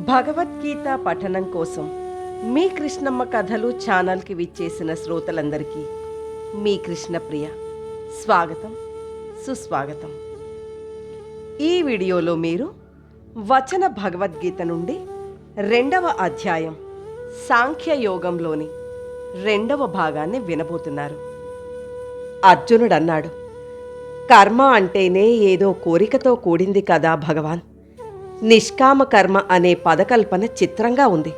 భగవద్గీత పఠనం కోసం మీ కృష్ణమ్మ కథలు ఛానల్కి విచ్చేసిన శ్రోతలందరికీ మీ కృష్ణప్రియ స్వాగతం సుస్వాగతం. ఈ వీడియోలో మీరు వచన భగవద్గీత నుండి 2వ అధ్యాయం సాంఖ్యయోగంలోని 2వ భాగాన్ని వినబోతున్నారు. అర్జునుడు అన్నాడు, కర్మ అంటేనే ఏదో కోరికతో కూడింది కదా భగవాన్. నిష్కామ కర్మ అనే పదకల్పన చిత్రంగా ఉంది.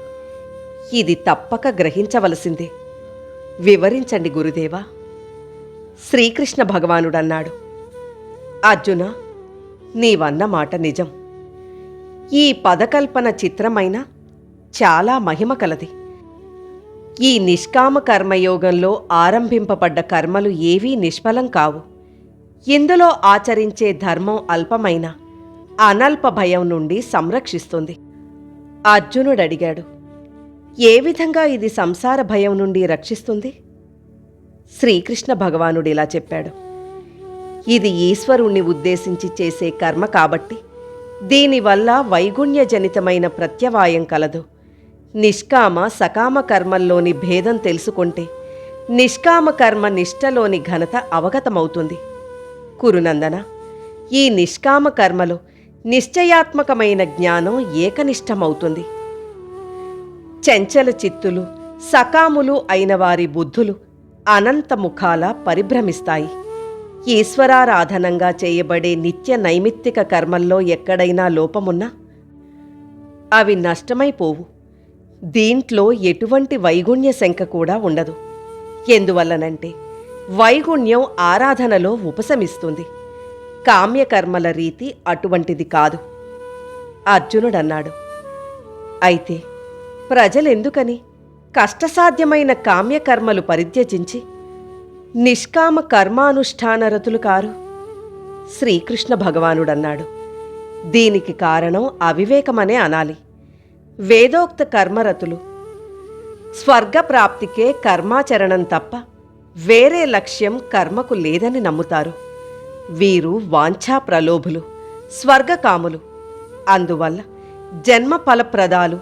ఇది తప్పక గ్రహించవలసిందే. వివరించండి గురుదేవా. శ్రీకృష్ణ భగవానుడన్నాడు, అర్జున, నీవన్న మాట నిజం. ఈ పదకల్పన చిత్రమైన చాలా మహిమ కలది. ఈ నిష్కామ కర్మయోగంలో ఆరంభింపబడ్డ కర్మలు ఏవీ నిష్ఫలం కావు. ఇందులో ఆచరించే ధర్మం అల్పమైన అనల్ప భయం నుండి సంరక్షిస్తుంది. అర్జునుడడిగాడు, ఏ విధంగా ఇది సంసార భయం నుండి రక్షిస్తుంది? శ్రీకృష్ణ భగవానుడు ఇలా చెప్పాడు, ఇది ఈశ్వరుణ్ణి ఉద్దేశించి చేసే కర్మ కాబట్టి దీనివల్ల వైగుణ్యజనితమైన ప్రత్యవాయం కలదు. నిష్కామ సకామ కర్మల్లోని భేదం తెలుసుకుంటే నిష్కామ కర్మ నిష్టలోని ఘనత అవగతమవుతుంది. కురునందన, ఈ నిష్కామ కర్మలో నిశ్చయాత్మకమైన జ్ఞానం ఏకనిష్టమవుతుంది. చంచల చిత్తులు సకాములు అయిన వారి బుద్ధులు అనంత ముఖాల పరిభ్రమిస్తాయి. ఈశ్వరారాధనంగా చేయబడే నిత్య నైమిత్తిక కర్మల్లో ఎక్కడైనా లోపమున్నా అవి నష్టమైపోవు. దీంట్లో ఎటువంటి వైగుణ్య శంక కూడా ఉండదు. ఎందువల్లనంటే వైగుణ్యం ఆరాధనలో ఉపశమిస్తుంది. కామ్యకర్మల రీతి అటువంటిది కాదు. అర్జునుడన్నాడు, అయితే ప్రజలెందుకని కష్టసాధ్యమైన కామ్యకర్మలు పరిత్యజించి నిష్కామ కర్మానుష్ఠానరతులు కారు? శ్రీకృష్ణ భగవానుడన్నాడు, దీనికి కారణం అవివేకమనే అనాలి. వేదోక్త కర్మరతులు స్వర్గప్రాప్తికే కర్మాచరణం తప్ప వేరే లక్ష్యం కర్మకు లేదని నమ్ముతారు. వీరు వాంఛా ప్రలోభులు, స్వర్గకాములు. అందువల్ల జన్మ ఫలప్రదాలు,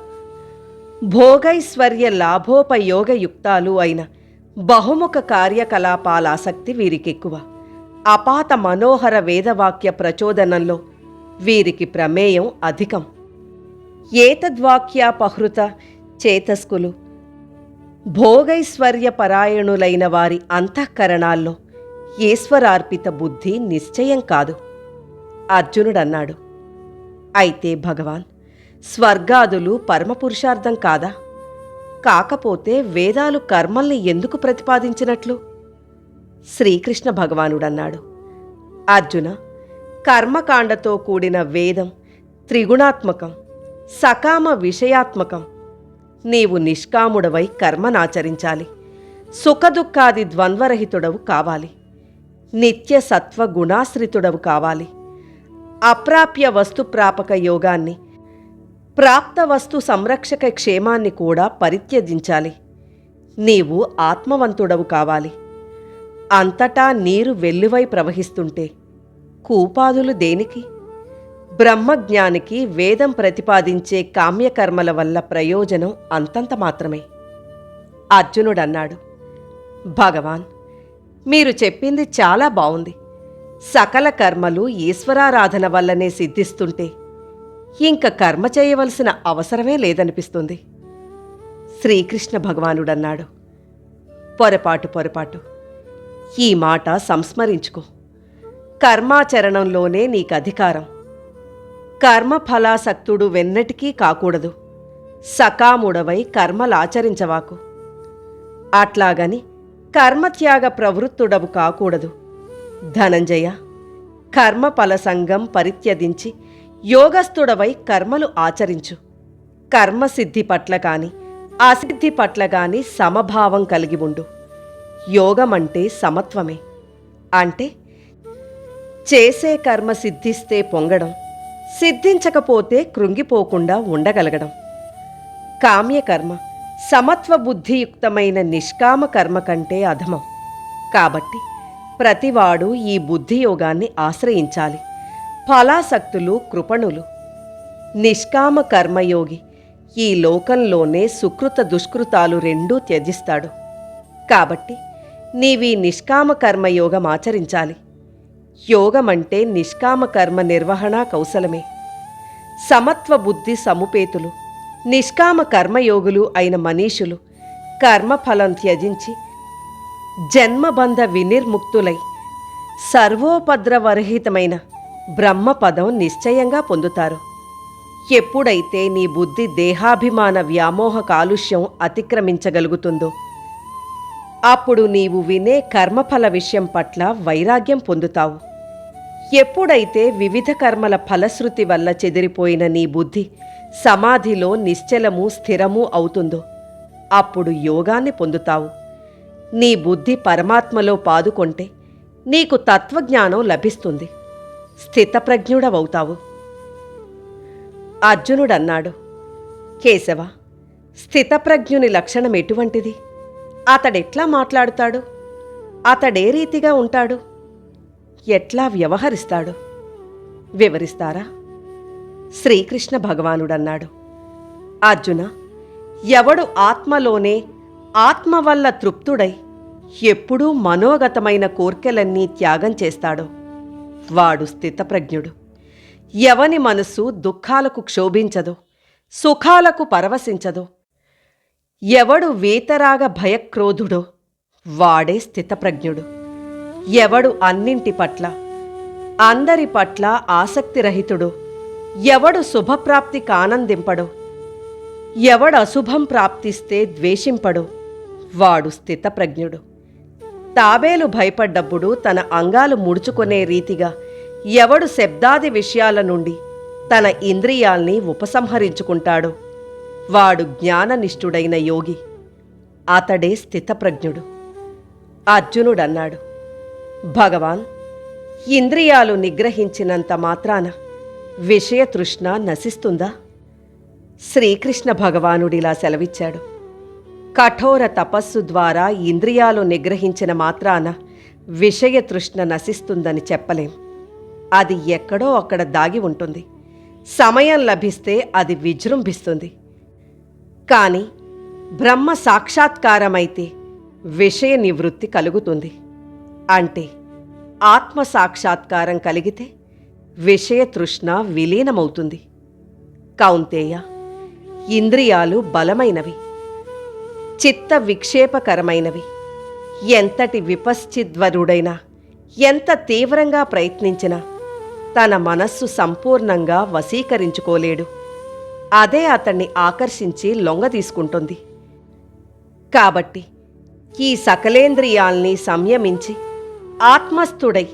భోగైశ్వర్య లాభోపయోగయుక్తాలు అయిన బహుముఖ కార్యకలాపాలాసక్తి వీరికెక్కువ. అపాత మనోహర వేదవాక్య ప్రచోదనంలో వీరికి ప్రమేయం అధికం. ఏతద్వాక్యాపహృత చేతస్కులు, భోగైశ్వర్యపరాయణులైన వారి అంతఃకరణాల్లో ఈశ్వరార్పిత బుద్ధి నిశ్చయం కాదు. అర్జునుడన్నాడు, అయితే భగవాన్, స్వర్గాదులు పరమపురుషార్థం కాదా? కాకపోతే వేదాలు కర్మల్ని ఎందుకు ప్రతిపాదించినట్లు? శ్రీకృష్ణ భగవానుడన్నాడు, అర్జున, కర్మకాండతో కూడిన వేదం త్రిగుణాత్మకం, సకామ విషయాత్మకం. నీవు నిష్కాముడవై కర్మనాచరించాలి. సుఖదుఖాది ద్వంద్వరహితుడవు కావాలి. నిత్య సత్వ గుణాశ్రితుడవు కావాలి. అప్రాప్య వస్తు ప్రాపక యోగాన్ని, ప్రాప్త వస్తు సంరక్షక క్షేమాన్ని కూడా పరిత్యజించాలి. నీవు ఆత్మవంతుడవు కావాలి. అంతటా నీరు వెల్లువై ప్రవహిస్తుంటే కూపాదులు దేనికి? బ్రహ్మజ్ఞానికి వేదం ప్రతిపాదించే కామ్యకర్మల వల్ల ప్రయోజనం అంతంత మాత్రమే. అర్జునుడన్నాడు, భగవాన్, మీరు చెప్పింది చాలా బావుంది. సకల కర్మలు ఈశ్వరారాధన వల్లనే సిద్ధిస్తుంటే ఇంక కర్మ చేయవలసిన అవసరమే లేదనిపిస్తుంది. శ్రీకృష్ణ భగవానుడన్నాడు, పొరపాటు. ఈ మాట సంస్మరించుకో. కర్మాచరణంలోనే నీకధికారం. కర్మఫలాసక్తుడు వెన్నటికీ కాకూడదు. సకాముడవై కర్మలాచరించవాకు. అట్లాగని కర్మత్యాగ ప్రవృత్తుడవు కాకూడదు. ధనంజయ, కర్మఫల సంగం పరిత్యజించి యోగస్థుడవై కర్మలు ఆచరించు. కర్మసిద్ధి పట్ల కాని అసిద్ధి పట్ల గాని సమభావం కలిగి ఉండు. యోగమంటే సమత్వమే. అంటే చేసే కర్మ సిద్ధిస్తే పొంగడం, సిద్ధించకపోతే కృంగిపోకుండా ఉండగలగడం. కామ్యకర్మ సమత్వ బుద్ధియుక్తమైన నిష్కామ కర్మ కంటే అధమం. కాబట్టి ప్రతివాడు ఈ బుద్ధియోగాన్ని ఆశ్రయించాలి. ఫలాసక్తులు కృపణులు. నిష్కామ కర్మయోగి ఈ లోకంలోనే సుకృత దుష్కృతాలు రెండూ త్యజిస్తాడు. కాబట్టి నీవీ నిష్కామ కర్మయోగం ఆచరించాలి. యోగమంటే నిష్కామ కర్మ నిర్వహణా కౌశలమే. సమత్వ బుద్ధి సముపేతులు, నిష్కామ కర్మయోగులు అయిన మనీషులు కర్మఫలం త్యజించి జన్మబంధ వినిర్ముక్తులై సర్వోపద్రవరహితమైన బ్రహ్మపదం నిశ్చయంగా పొందుతారు. ఎప్పుడైతే నీ బుద్ధి దేహాభిమాన వ్యామోహ కాలుష్యం అతిక్రమించగలుగుతుందో అప్పుడు నీవు వినే కర్మఫల విషయం పట్ల వైరాగ్యం పొందుతావు. ఎప్పుడైతే వివిధ కర్మల ఫలశ్రుతి వల్ల చెదిరిపోయిన నీ బుద్ధి సమాధిలో నిశ్చలము స్థిరము అవుతుందో అప్పుడు యోగాన్ని పొందుతావు. నీ బుద్ధి పరమాత్మలో పాదుకొంటే నీకు తత్వజ్ఞానం లభిస్తుంది. స్థితప్రజ్ఞుడవవుతావు. అర్జునుడన్నాడు, కేశవ, స్థితప్రజ్ఞుని లక్షణం ఎటువంటిది? అతడెట్లా మాట్లాడుతాడు? అతడే రీతిగా ఉంటాడు? ఎట్లా వ్యవహరిస్తాడు? వివరిస్తారా? శ్రీకృష్ణ భగవానుడన్నాడు, అర్జున, ఎవడు ఆత్మలోనే ఆత్మ వల్ల తృప్తుడై ఎప్పుడూ మనోగతమైన కోర్కెలన్నీ త్యాగం చేస్తాడో వాడు స్థితప్రజ్ఞుడు. ఎవని మనసు దుఃఖాలకు క్షోభించదో, సుఖాలకు పరవశించదో, ఎవడు వీతరాగ భయక్రోధుడో వాడే స్థితప్రజ్ఞుడు. ఎవడు అన్నింటి పట్ల అందరి పట్ల ఆసక్తిరహితుడో, ఎవడు శుభప్రాప్తి కానందింపడో, ఎవడు అశుభం ప్రాప్తిస్తే ద్వేషింపడో వాడు స్థితప్రజ్ఞుడు. తాబేలు భయపడ్డప్పుడు తన అంగాలు ముడుచుకునే రీతిగా ఎవడు శబ్దాది విషయాల నుండి తన ఇంద్రియాల్ని ఉపసంహరించుకుంటాడో వాడు జ్ఞాననిష్ఠుడైన యోగి. అతడే స్థితప్రజ్ఞుడు. అర్జునుడన్నాడు, భగవాన్, ఇంద్రియాలు నిగ్రహించినంత మాత్రాన విషయతృష్ణ నశిస్తుందా? శ్రీకృష్ణ భగవానుడిలా సెలవిచ్చాడు, కఠోర తపస్సు ద్వారా ఇంద్రియాలు నిగ్రహించిన మాత్రాన విషయతృష్ణ నశిస్తుందని చెప్పలేం. అది ఎక్కడో అక్కడ దాగి ఉంటుంది. సమయం లభిస్తే అది విజృంభిస్తుంది. కాని బ్రహ్మ సాక్షాత్కారమైతే విషయ నివృత్తి కలుగుతుంది. అంటే ఆత్మ సాక్షాత్కారం కలిగితే విషయతృష్ణ విలీనమవుతుంది. కౌంతేయ, ఇంద్రియాలు బలమైనవి, చిత్త విక్షేపకరమైనవి. ఎంతటి విపశ్చిద్వరుడైనా ఎంత తీవ్రంగా ప్రయత్నించినా తన మనస్సు సంపూర్ణంగా వశీకరించుకోలేడు. అదే అతన్ని ఆకర్షించి లొంగదీసుకుంటుంది. కాబట్టి ఈ సకలేంద్రియాల్ని సంయమించి ఆత్మస్థుడై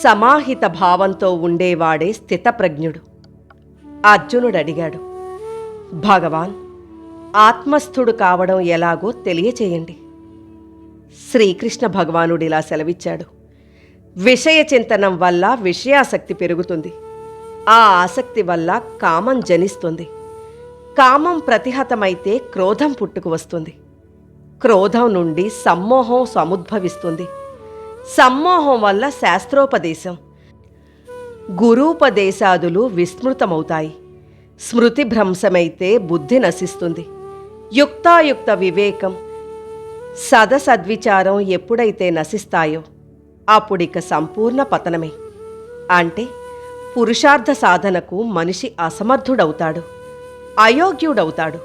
సమాహిత భావంతో ఉండేవాడే స్థితప్రజ్ఞుడు. అర్జునుడడిగాడు, భగవాన్, ఆత్మస్థుడు కావడం ఎలాగో తెలియచేయండి. శ్రీకృష్ణ భగవానుడిలా సెలవిచ్చాడు, విషయ చింతనం వల్ల విషయాసక్తి పెరుగుతుంది. ఆ ఆసక్తి వల్ల కామం జనిస్తుంది. కామం ప్రతిహతమైతే క్రోధం పుట్టుకు వస్తుంది. క్రోధం నుండి సమ్మోహం సముద్భవిస్తుంది. సమ్మోహం వల్ల శాస్త్రోపదేశం, గురూపదేశాదులు విస్మృతమవుతాయి. స్మృతి భ్రంశమైతే బుద్ధి నశిస్తుంది. యుక్తాయుక్త వివేకం, సదసద్విచారం ఎప్పుడైతే నశిస్తాయో అప్పుడిక సంపూర్ణ పతనమే. అంటే పురుషార్థ సాధనకు మనిషి అసమర్థుడవుతాడు, అయోగ్యుడవుతాడు.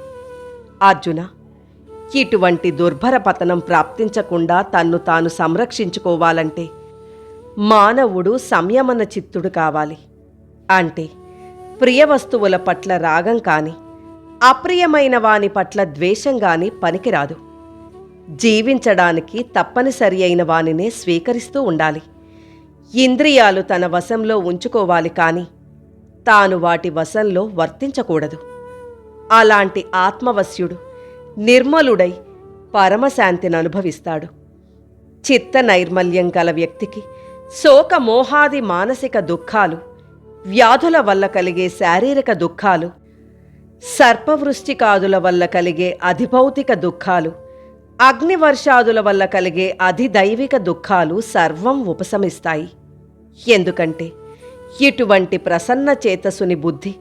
అర్జున, ఇటువంటి దుర్భర పతనం ప్రాప్తించకుండా తన్ను తాను సంరక్షించుకోవాలంటే మానవుడు సంయమన చిత్తుడు కావాలి. అంటే ప్రియ వస్తువుల పట్ల రాగం కాని, అప్రియమైన వాని పట్ల ద్వేషం గాని పనికిరాదు. జీవించడానికి తప్పనిసరి అయిన వానినే స్వీకరిస్తూ ఉండాలి. ఇంద్రియాలు తన వశంలో ఉంచుకోవాలి కాని తాను వాటి వశంలో వర్తించకూడదు. అలాంటి ఆత్మవశ్యుడు నిర్మలుడై పరమశాంతిని అనుభవిస్తాడు. చిత్త నైర్మల్యం గల వ్యక్తికి శోకమోహాది మానసిక దుఃఖాలు, వ్యాధుల వల్ల కలిగే శారీరక దుఃఖాలు, సర్పవృష్టికాదుల వల్ల కలిగే అధిభౌతిక దుఃఖాలు, అగ్నివర్షాదుల వల్ల కలిగే అధిదైవిక దుఃఖాలు సర్వం ఉపశమిస్తాయి. ఎందుకంటే ఇటువంటి ప్రసన్న చేతసుని బుద్ధి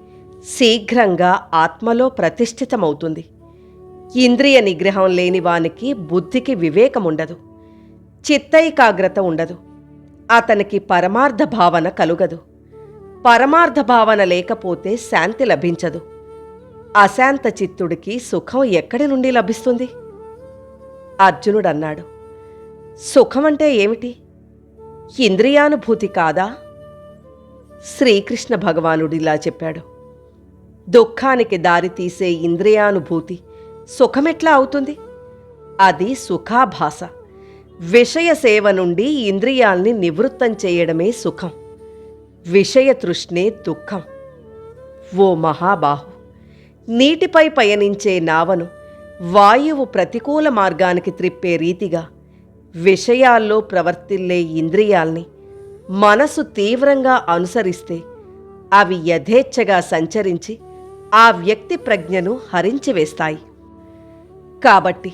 శీఘ్రంగా ఆత్మలో ప్రతిష్ఠితమవుతుంది. ఇంద్రియ నిగ్రహం లేని వానికి బుద్ధికి వివేకముండదు, చిత్తైకాగ్రత ఉండదు, అతనికి పరమార్థ భావన కలుగదు. పరమార్థ భావన లేకపోతే శాంతి లభించదు. అశాంత చిత్తుడికి సుఖం ఎక్కడి నుండి లభిస్తుంది? అర్జునుడన్నాడు, సుఖమంటే ఏమిటి? ఇంద్రియానుభూతి కాదా? శ్రీకృష్ణ భగవానుడిలా చెప్పాడు, దుఃఖానికి దారితీసే ఇంద్రియానుభూతి సుఖమెట్లా అవుతుంది? అది సుఖాభాస. విషయ సేవ నుండి ఇంద్రియాల్ని నివృత్తం చేయడమే సుఖం. విషయ తృష్ణే దుఃఖం. ఓ మహాబాహు, నీటిపై పయనించే నావను వాయువు ప్రతికూల మార్గానికి త్రిప్పే రీతిగా విషయాల్లో ప్రవర్తిల్లే ఇంద్రియాల్ని మనసు తీవ్రంగా అనుసరిస్తే అవి యథేచ్ఛగా సంచరించి ఆ వ్యక్తి ప్రజ్ఞను హరించివేస్తాయి. కాబట్టి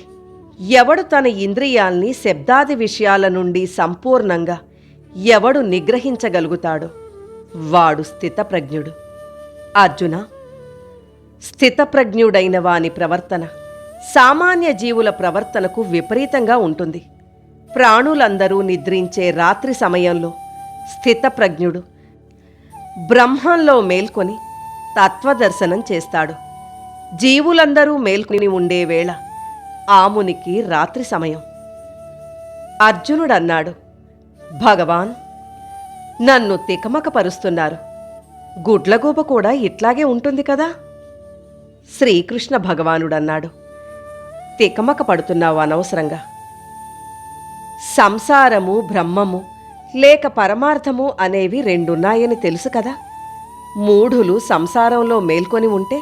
ఎవడు తన ఇంద్రియాల్ని శబ్దాది విషయాల నుండి సంపూర్ణంగా ఎవడు నిగ్రహించగలుగుతాడో వాడు స్థితప్రజ్ఞుడు. అర్జున, స్థితప్రజ్ఞుడైన వాని ప్రవర్తన సామాన్య జీవుల ప్రవర్తనకు విపరీతంగా ఉంటుంది. ప్రాణులందరూ నిద్రించే రాత్రి సమయంలో స్థితప్రజ్ఞుడు బ్రహ్మంలో మేల్కొని తత్వదర్శనం చేస్తాడు. జీవులందరూ మేల్కొని ఉండే వేళ ఆమునికి రాత్రి సమయం. అర్జునుడన్నాడు, భగవాన్, నన్ను తికమకపరుస్తున్నారు. గుడ్లగూబ కూడా ఇట్లాగే ఉంటుంది కదా? శ్రీకృష్ణ భగవానుడన్నాడు, తికమక పడుతున్నావు అనవసరంగా. సంసారము, బ్రహ్మము లేక పరమార్థము అనేవి రెండున్నాయని తెలుసు కదా. మూఢులు సంసారంలో మేల్కొని ఉంటే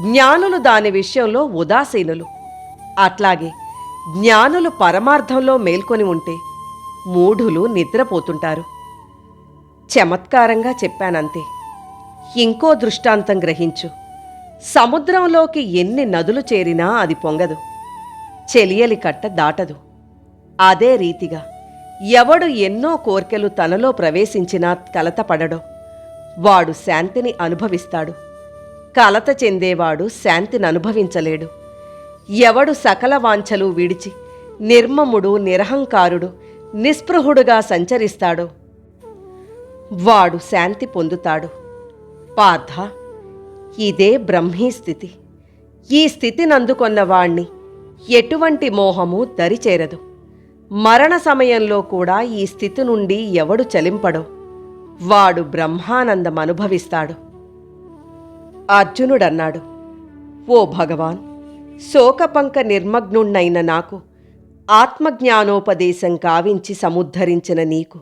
జ్ఞానులు దాని విషయంలో ఉదాసీనులు. అట్లాగే జ్ఞానులు పరమార్థంలో మేల్కొని ఉంటే మూఢులు నిద్రపోతుంటారు. చమత్కారంగా చెప్పానంతే. ఇంకో దృష్టాంతం గ్రహించు. సముద్రంలోకి ఎన్ని నదులు చేరినా అది పొంగదు, చెలియలి కట్ట దాటదు. అదే రీతిగా ఎవడు ఎన్నో కోర్కెలు తనలో ప్రవేశించినా కలతపడడో వాడు శాంతిని అనుభవిస్తాడు. కలత చెందేవాడు శాంతిని అనుభవించలేడు. ఎవడు సకల వాంఛలు విడిచి నిర్మముడు, నిరహంకారుడు, నిస్పృహుడుగా సంచరిస్తాడో వాడు శాంతి పొందుతాడు. పార్థ, ఇదే బ్రహ్మీ స్థితి. ఈ స్థితినందుకొన్న వాణ్ణి ఎటువంటి మోహము దరిచేరదు. మరణ సమయంలో కూడా ఈ స్థితి నుండి ఎవడు చలింపడో వాడు బ్రహ్మానందం అనుభవిస్తాడు. అర్జునుడన్నాడు, ఓ భగవాన్, శోకపంక నిర్మగ్నుణ్ణైన నాకు ఆత్మజ్ఞానోపదేశం కావించి సముద్ధరించిన నీకు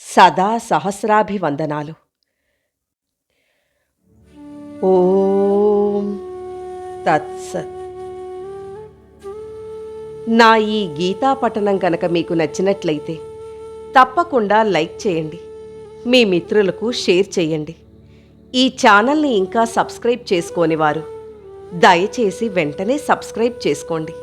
సదా సహస్రాభివందనాలు. ఓం తత్సత్. నా ఈ గీతా పఠనం కనుక మీకు నచ్చినట్లయితే తప్పకుండా లైక్ చేయండి, మీ మిత్రులకు షేర్ చేయండి. ఈ ఛానల్ని ఇంకా సబ్స్క్రైబ్ చేసుకోని వారు దయచేసి వెంటనే సబ్స్క్రైబ్ చేసుకోండి.